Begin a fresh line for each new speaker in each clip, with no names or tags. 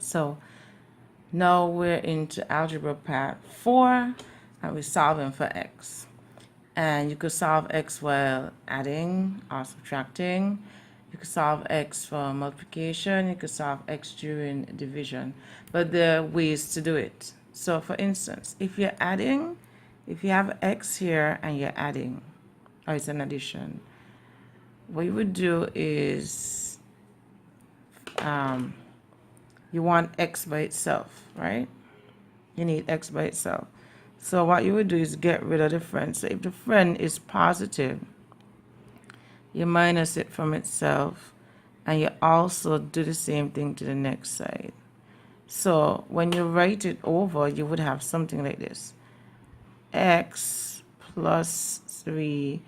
right? So now we're into Algebra Part 4, and we're solving for x. And you could solve x while adding or subtracting. You could solve x for multiplication. You could solve x during division. But there are ways to do it. So for instance, if you're adding, if you have x here and you're adding, or it's an addition, what you would do is you want x by itself, right? You need x by itself. So what you would do is get rid of the friend. So if the friend is positive, you minus it from itself, and you also do the same thing to the next side. So when you write it over, you would have something like this: x plus 3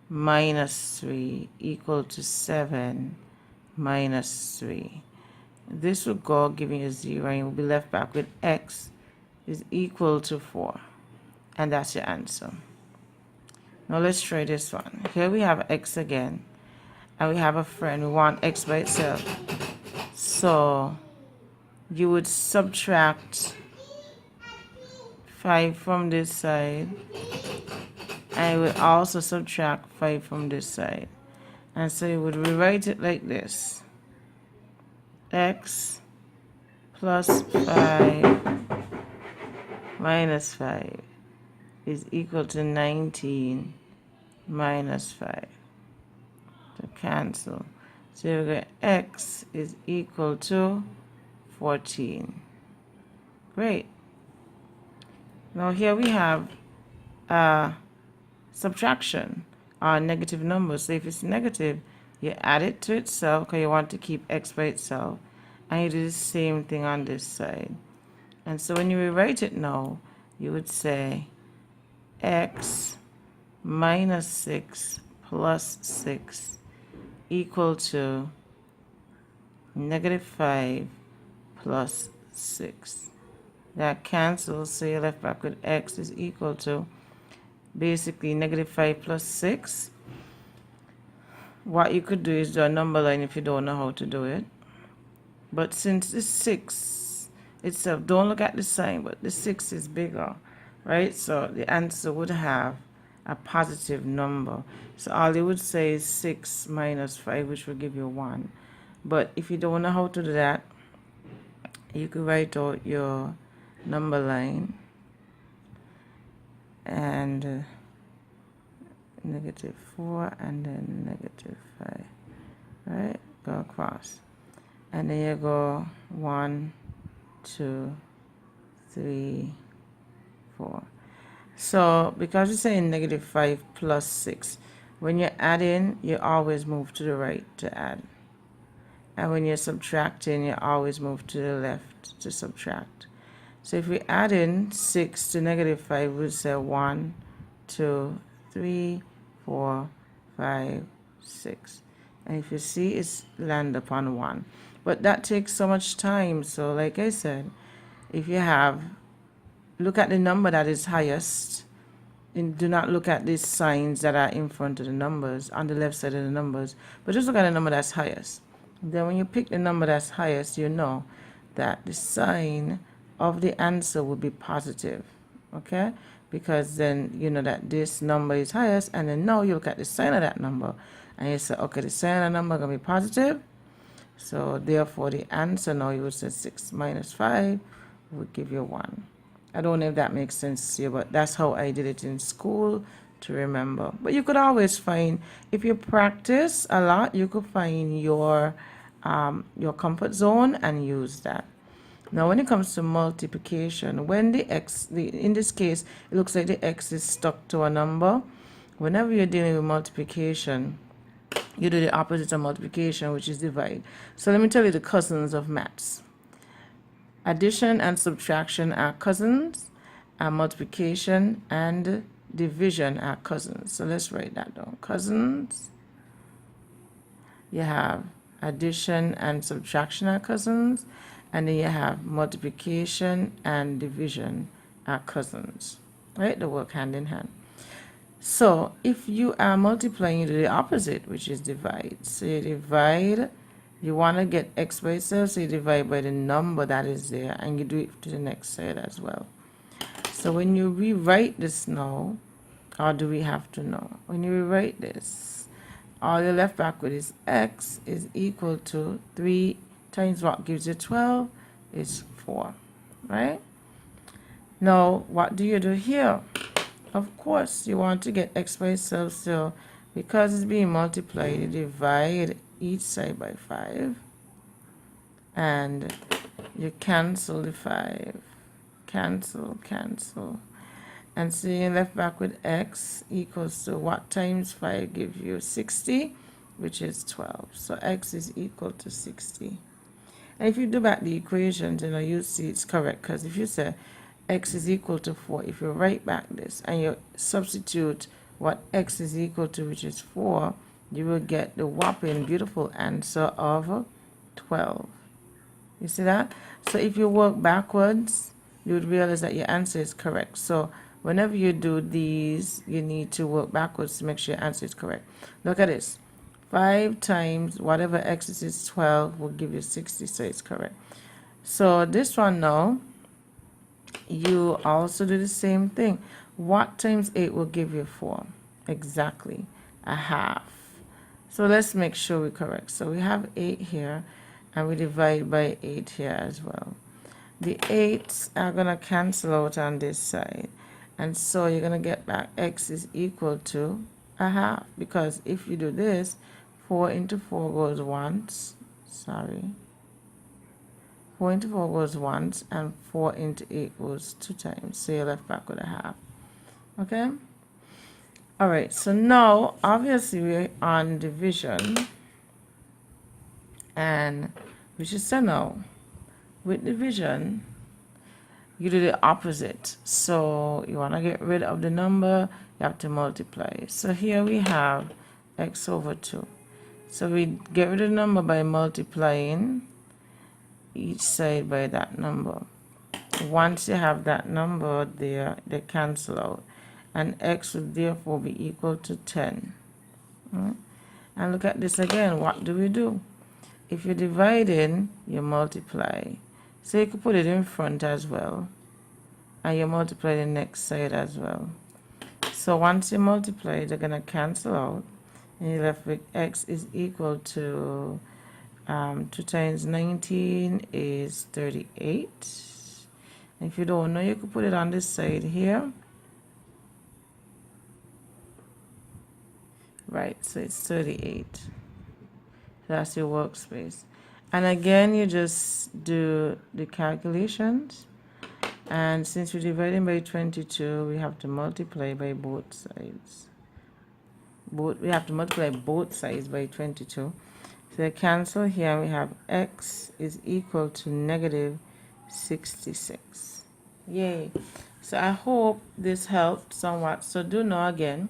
minus 3 equal to 7 minus 3. This will go, giving you a 0, and you'll be left back with x is equal to 4. And that's your answer. Now let's try this one. Here we have x again, and we have a friend. We want x by itself. So you would subtract 5 from this side, and you would also subtract 5 from this side. And so you would rewrite it like this: x plus 5 minus 5 is equal to 19 minus 5. To cancel. So you get x is equal to 14. Great. Now here we have subtraction, or negative numbers. So if it's negative, you add it to itself because you want to keep x by itself. And you do the same thing on this side. And so when you rewrite it now, you would say x minus 6 plus 6 equal to negative 5 plus 6. That cancels, so you're left back with x is equal to basically negative 5 plus 6. What you could do is do a number line if you don't know how to do it. But since the 6 itself, don't look at the sign, but the 6 is bigger, right? So the answer would have a positive number. So all you would say is 6 minus 5, which will give you 1. But if you don't know how to do that, you could write out your number line and negative 4 and then negative 5, right? Go across. And then you go 1, 2, 3, 4. So because you're saying negative 5 plus 6, when you're adding, you always move to the right to add. And when you're subtracting, you always move to the left to subtract. So if we add in 6 to negative 5, we'll say 1, 2, 3, 4, 5, 6. And if you see, it's land upon 1. But that takes so much time. So like I said, if you have, look at the number that is highest, and do not look at these signs that are in front of the numbers, on the left side of the numbers, but just look at the number that's highest. Then when you pick the number that's highest, you know that the sign of the answer will be positive, okay? Because then you know that this number is highest, and then now you look at the sign of that number, and you say, okay, the sign of the number is going to be positive. So therefore the answer now, you would say 6 minus 5 would give you 1. I don't know if that makes sense to you, but that's how I did it in school to remember. But you could always find, if you practice a lot, you could find your comfort zone and use that. Now when it comes to multiplication, when the x, in this case, it looks like the x is stuck to a number. Whenever you're dealing with multiplication, you do the opposite of multiplication, which is divide. So let me tell you the cousins of maths. Addition and subtraction are cousins, and multiplication and division are cousins. So let's write that down. Cousins, you have addition and subtraction are cousins, and then you have multiplication and division are cousins, right? They work hand in hand. So if you are multiplying, you do the opposite, which is divide. So you divide You want to get x by itself, so you divide by the number that is there, and you do it to the next side as well. So when you rewrite this now, or do we have to know? When you rewrite this, all you're left back with is x is equal to 3 times what gives you 12 is 4, right? Now, what do you do here? Of course, you want to get x by itself, so because it's being multiplied, you divide each side by 5, and you cancel the 5. Cancel, cancel. And so you're left back with x equals to what times 5 gives you 60, which is 12. So x is equal to 60. And if you do back the equations, you'll see it's correct, because if you say x is equal to 4, if you write back this and you substitute what x is equal to, which is 4, you will get the whopping beautiful answer of 12. You see that? So if you work backwards, you would realize that your answer is correct. So whenever you do these, you need to work backwards to make sure your answer is correct. Look at this. 5 times whatever x is 12 will give you 60, so it's correct. So this one now, you also do the same thing. What times 8 will give you 4? Exactly, a half. So let's make sure we're correct. So we have 8 here, and we divide by 8 here as well. The 8s are going to cancel out on this side. And so you're going to get back x is equal to a half. Because if you do this, 4 into 4 goes once. Sorry. 4 into 4 goes once, and 4 into 8 goes 2 times. So you're left back with a half. Okay? All right. So now, obviously, we're on division. And we should say no. With division, you do the opposite. So you want to get rid of the number, you have to multiply. So here we have x over 2. So we get rid of the number by multiplying each side by that number. Once you have that number there, they cancel out. And x would therefore be equal to 10. And look at this again. What do we do? If you divide in, you multiply. So you could put it in front as well. And you multiply the next side as well. So once you multiply, they're going to cancel out. And you're left with x is equal to 2 times 19 is 38. And if you don't know, you could put it on this side here. Right, so it's 38. That's your workspace. And again, you just do the calculations. And since we're dividing by 22, we have to multiply by both sides. We have to multiply both sides by 22. So I cancel here. We have x is equal to negative 66. Yay. So I hope this helped somewhat. So do know again,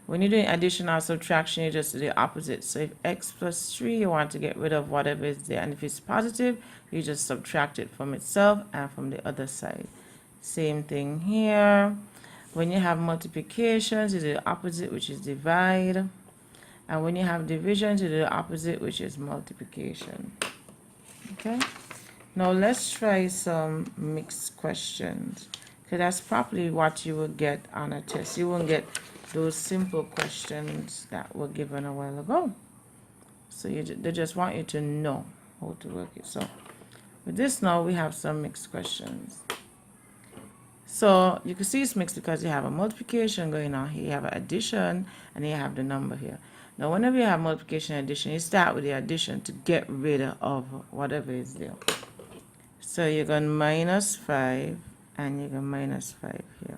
when you're doing addition or subtraction, you just do the opposite. So if x plus 3, you want to get rid of whatever is there. And if it's positive, you just subtract it from itself and from the other side. Same thing here. When you have multiplications, you do the opposite, which is divide. And when you have division, you do the opposite, which is multiplication. Okay? Now let's try some mixed questions. Because that's probably what you will get on a test. You won't get those simple questions that were given a while ago. So they just want you to know how to work it. So with this now, we have some mixed questions. So you can see it's mixed because you have a multiplication going on here, you have an addition, and you have the number here. Now whenever you have multiplication and addition, you start with the addition to get rid of whatever is there. So you're going minus 5, and you're going minus 5 here.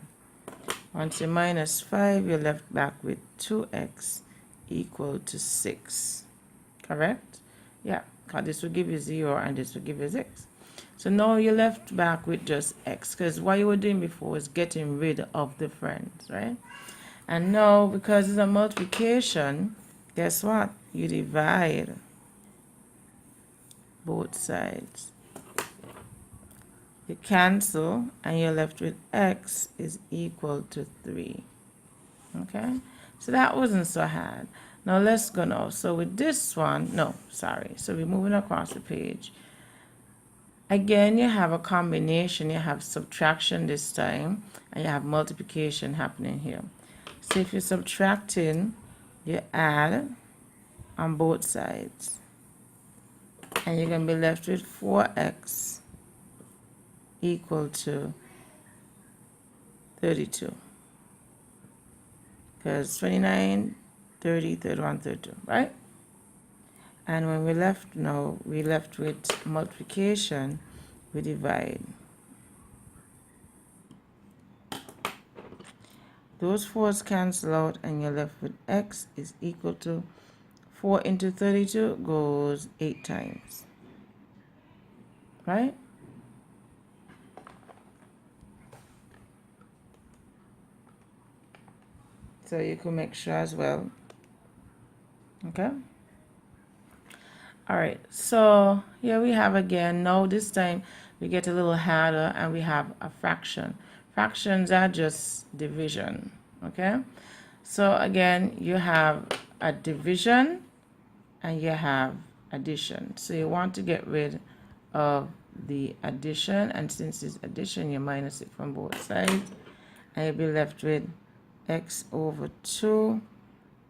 Once you minus 5, you're left back with 2x equal to 6. Correct? Yeah, because this will give you 0 and this will give you 6. So now you're left back with just x, because what you were doing before was getting rid of the friends, right? And now, because it's a multiplication, guess what? You divide both sides. You cancel, and you're left with x is equal to 3. Okay? So that wasn't so hard. Now let's go now. So with this one, no, sorry. So we're moving across the page. Again, you have a combination. You have subtraction this time, and you have multiplication happening here. So if you're subtracting, you add on both sides. And you're going to be left with 4x equal to 32. Because 29, 30, 31, 32, right? And when we left now, we left with multiplication, we divide. Those 4's cancel out and you're left with x is equal to 4 into 32 goes 8 times. Right? So you can make sure as well. Okay? Alright, so here we have again, now this time we get a little harder and we have a fraction. Fractions are just division, okay? So again, you have a division and you have addition. So you want to get rid of the addition, and since it's addition, you minus it from both sides, and you'll be left with x over 2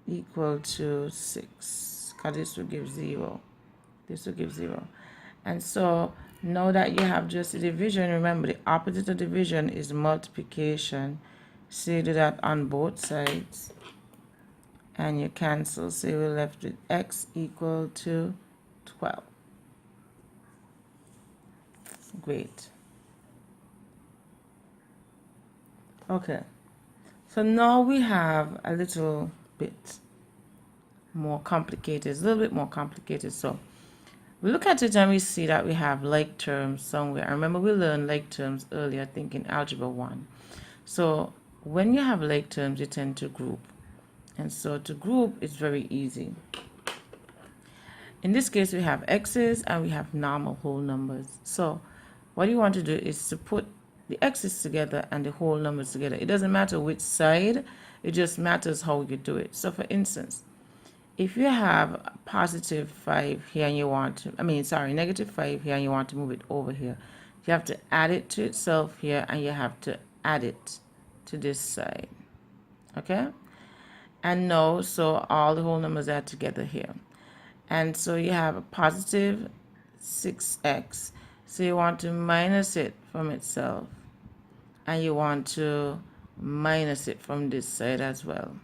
equal to 6, because this will give 0. This will give 0. And so now that you have just a division, remember the opposite of division is multiplication. So you do that on both sides and you cancel. So you're left with x equal to 12. Great. Okay. So now we have a little bit more complicated. It's a little bit more complicated. So we look at it and we see that we have like terms somewhere. I remember we learned like terms earlier, I think in Algebra 1. So when you have like terms, you tend to group. And so to group is very easy. In this case, we have x's and we have normal whole numbers. So what you want to do is to put the x's together and the whole numbers together. It doesn't matter which side, it just matters how you do it. So for instance, if you have a positive 5 here and you want to, negative 5 here and you want to move it over here, you have to add it to itself here and you have to add it to this side. Okay? And now, so all the whole numbers are together here. And so you have a positive 6x. So you want to minus it from itself. And you want to minus it from this side as well.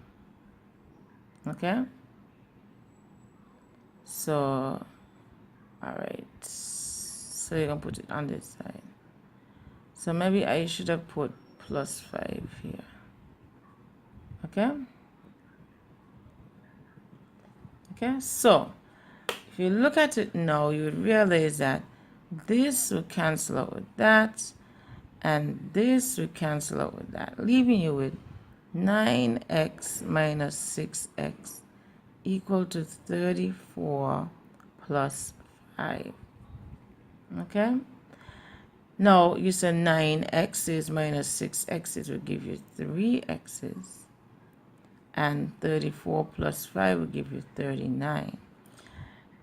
Okay? So, alright, so you're going to put it on this side. So maybe I should have put plus 5 here. Okay? Okay, so if you look at it now, you would realize that this will cancel out with that, and this will cancel out with that, leaving you with 9x minus 6x equal to 34 plus 5. Okay? Now, you said 9x's minus 6x's will give you 3x's. And 34 plus 5 will give you 39.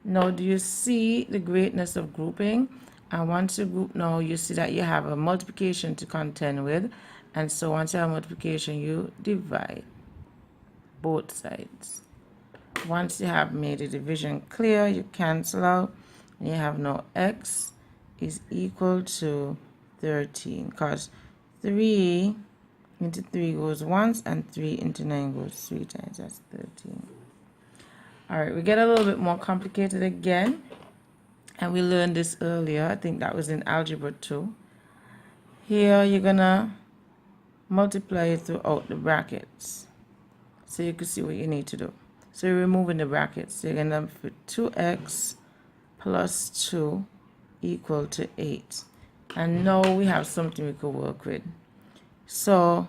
Now, do you see the greatness of grouping? And once you group now, you see that you have a multiplication to contend with. And so once you have multiplication, you divide both sides. Once you have made the division clear, you cancel out, and you have now x is equal to 13, because 3 into 3 goes once, and 3 into 9 goes 3 times. That's 13. All right, we get a little bit more complicated again, and we learned this earlier. I think that was in Algebra 2. Here, you're going to multiply it throughout the brackets, so you can see what you need to do. So you're removing the brackets. So you're going to put 2x plus 2 equal to 8. And now we have something we could work with. So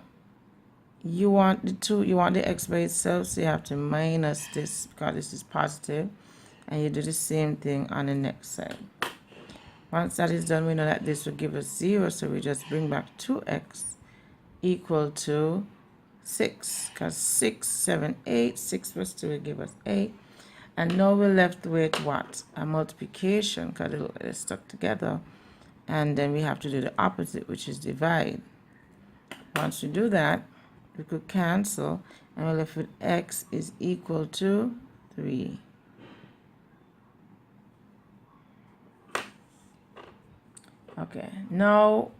you want the x by itself, so you have to minus this because this is positive, and you do the same thing on the next side. Once that is done, we know that this will give us 0, so we just bring back 2x equal to 6, because 6, 7, 8. 6 plus 2 will give us 8. And now we're left with what? A multiplication, because they're stuck together. And then we have to do the opposite, which is divide. Once we do that, we could cancel, and we're left with x is equal to 3. Okay, now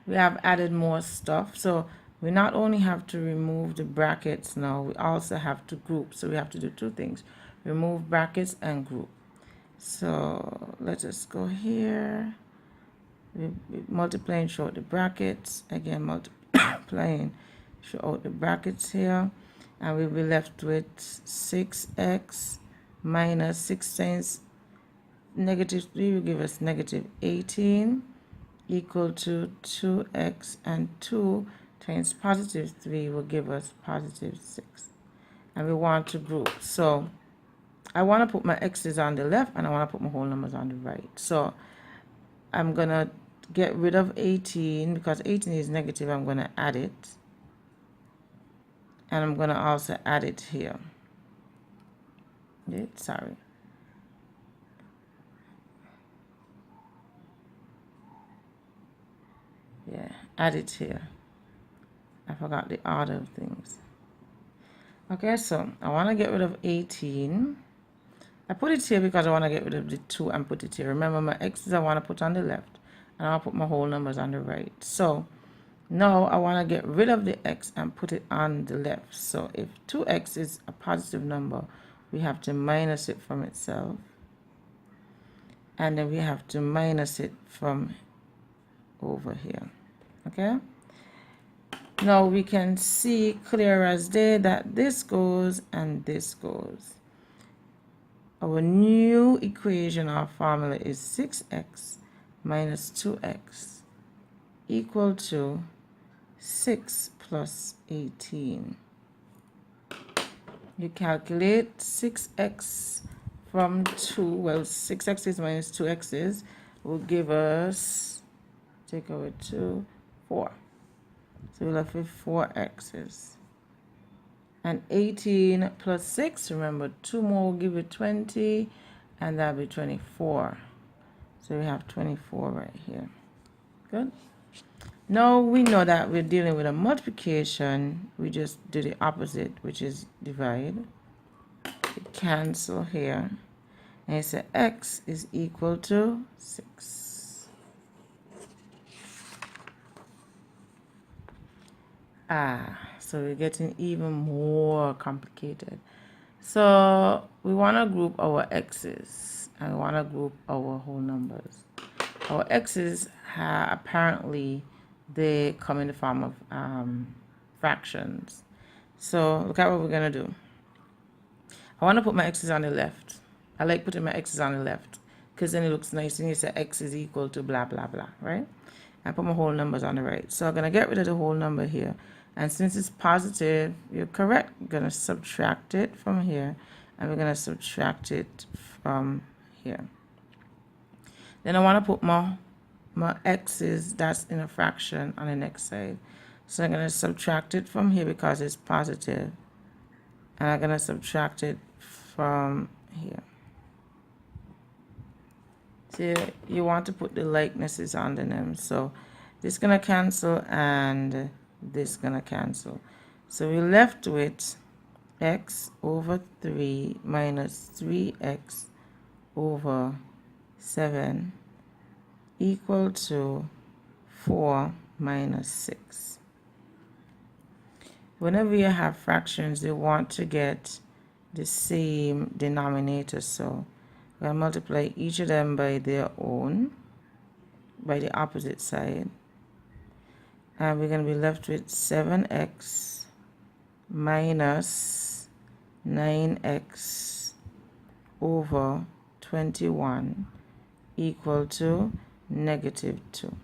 we have added more stuff. So we not only have to remove the brackets now, we also have to group. So we have to do two things: remove brackets and group. So let's just go here. We multiplying show out the brackets. Again, multiplying show out the brackets here. And we'll be left with 6x minus 6 times negative 3 will give us negative 18 equal to 2x, and 2 times positive 3 will give us positive 6. And we want to group. So I want to put my x's on the left and I want to put my whole numbers on the right. So I'm going to get rid of 18 because 18 is negative. I'm going to add it. And I'm going to also add it here. Sorry. Yeah, add it here. I forgot the order of things. Okay, so I want to get rid of 18. I put it here because I want to get rid of the 2 and put it here. Remember, my x's I want to put on the left, and I'll put my whole numbers on the right. So now I want to get rid of the x and put it on the left. So if 2x is a positive number, we have to minus it from itself. And then we have to minus it from over here. Okay? Now we can see clear as day that this goes and this goes. Our new equation, our formula is 6x minus 2x equal to 6 plus 18. You calculate 6x from 2, well, 6x's minus 2x's will give us, take away 2, 4. So we're left with 4x's. And 18 plus 6, remember, 2 more will give you 20, and that'll be 24. So we have 24 right here. Good. Now we know that we're dealing with a multiplication. We just do the opposite, which is divide. We cancel here. And it's x is equal to 6. So we're getting even more complicated. So we want to group our x's and we want to group our whole numbers. Our x's apparently they come in the form of fractions. So look at what we're going to do. I want to put my x's on the left. I like putting my x's on the left because then it looks nice and you say x is equal to blah blah blah, right? And put my whole numbers on the right. So I'm going to get rid of the whole number here. And since it's positive, you're correct. We're going to subtract it from here. And we're going to subtract it from here. Then I want to put my x's that's in a fraction on the next side. So I'm going to subtract it from here because it's positive. And I'm going to subtract it from here. So you want to put the likenesses under them. So this is going to cancel and this is going to cancel. So we're left with x over 3 minus 3x over 7 equal to 4 minus 6. Whenever you have fractions, you want to get the same denominator. So we're going to multiply each of them by their own, by the opposite side. And we're going to be left with 7x minus 9x over 21 equal to negative 2.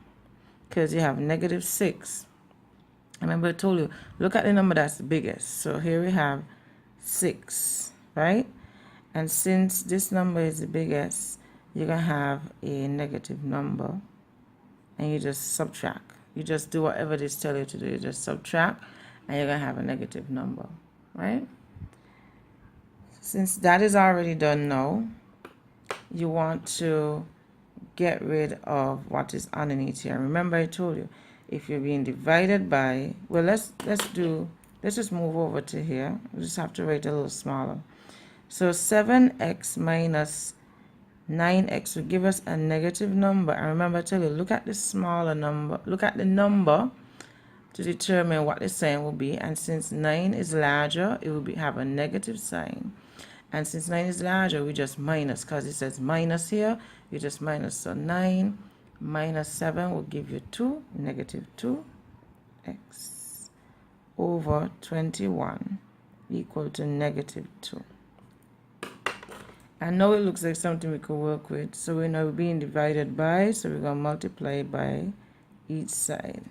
Because you have negative 6. Remember I told you, look at the number that's the biggest. So here we have 6, right? And since this number is the biggest, you're going to have a negative number. And you just subtract. You just do whatever they tell you to do. You just subtract. and you're going to have a negative number, right? Since that is already done now, you want to get rid of what is underneath here. Remember I told you, if you're being divided by, well, let's just move over to here. We just have to write a little smaller. So 7x minus 9x will give us a negative number. And remember I tell you, look at the smaller number, look at the number to determine what the sign will be. And since 9 is larger, it will have a negative sign. And since 9 is larger, we just minus, because it says minus here, you just minus. So 9 minus 7 will give you 2, negative 2x over 21 equal to negative 2. And now it looks like something we could work with. So we know we're being divided by, so we're going to multiply by each side.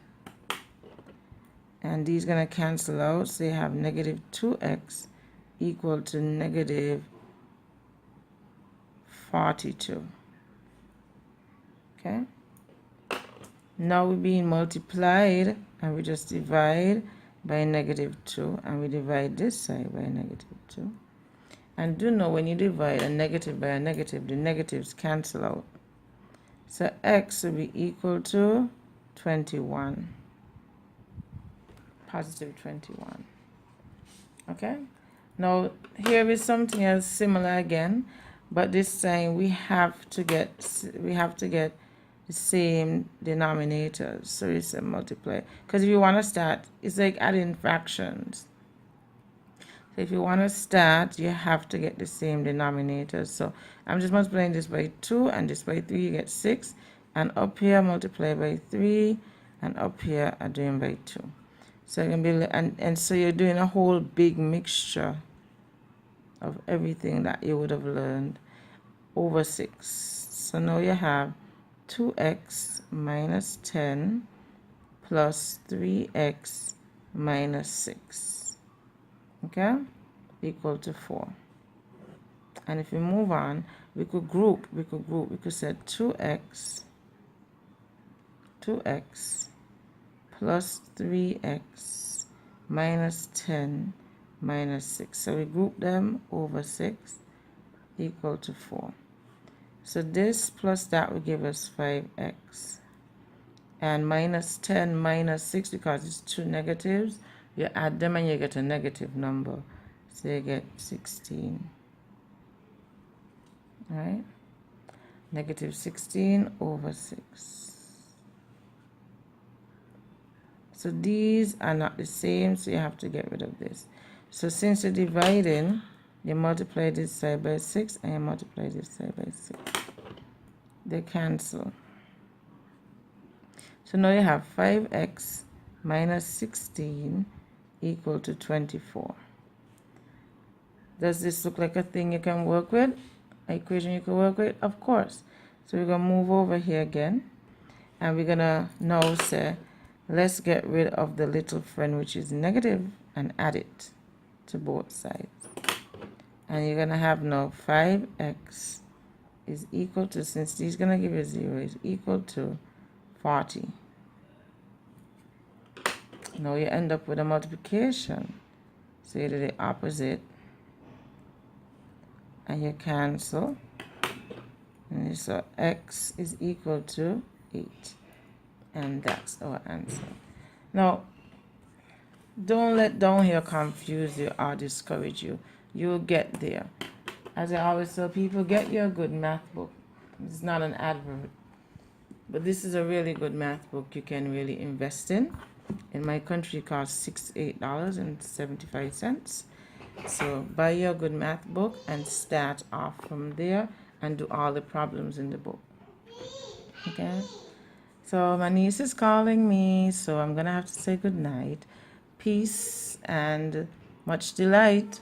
And these are going to cancel out, so you have negative 2x equal to negative 42. Okay? Now we're being multiplied, and we just divide by negative 2, and we divide this side by negative 2. And do know when you divide a negative by a negative, the negatives cancel out. So x will be equal to 21. Positive 21. Okay? Now here is something else similar again, but this time we have to get the same denominators. So it's a multiply. Because if you want to start, it's like adding fractions. So if you want to start, you have to get the same denominators. So I'm just multiplying this by 2 and this by 3, you get 6. And up here, multiply by 3, and up here, I'm doing by 2. So you can be, and so you're doing a whole big mixture of everything that you would have learned over 6. So now you have 2x minus 10 plus 3x minus 6. Okay, equal to 4. And if we move on, we could group. We could say 2x plus 3x minus 10 minus 6. So we group them over 6 equal to 4. So this plus that will give us 5x. And minus 10 minus 6, because it's two negatives, you add them and you get a negative number. So you get 16. Right? Negative 16 over 6. So these are not the same, so you have to get rid of this. So since you're dividing, you multiply this side by 6 and you multiply this side by 6. They cancel. So now you have 5x minus 16 equal to 24. Does this look like a thing you can work with? An equation you can work with? Of course. So we're going to move over here again. And we're going to now say, let's get rid of the little friend, which is negative, and add it to both sides. And you're going to have now 5x is equal to, since these going to give you 0, is equal to 40. Now you end up with a multiplication. So you do the opposite. And you cancel. And so x is equal to 8. And that's our answer. Now, don't let down here confuse you or discourage you. You'll get there. As I always tell people, get your good math book. It's not an advert. But this is a really good math book you can really invest in. In my country, it costs $68.75. So buy your good math book and start off from there and do all the problems in the book. Okay? So my niece is calling me, so I'm going to have to say good night. Peace and much delight.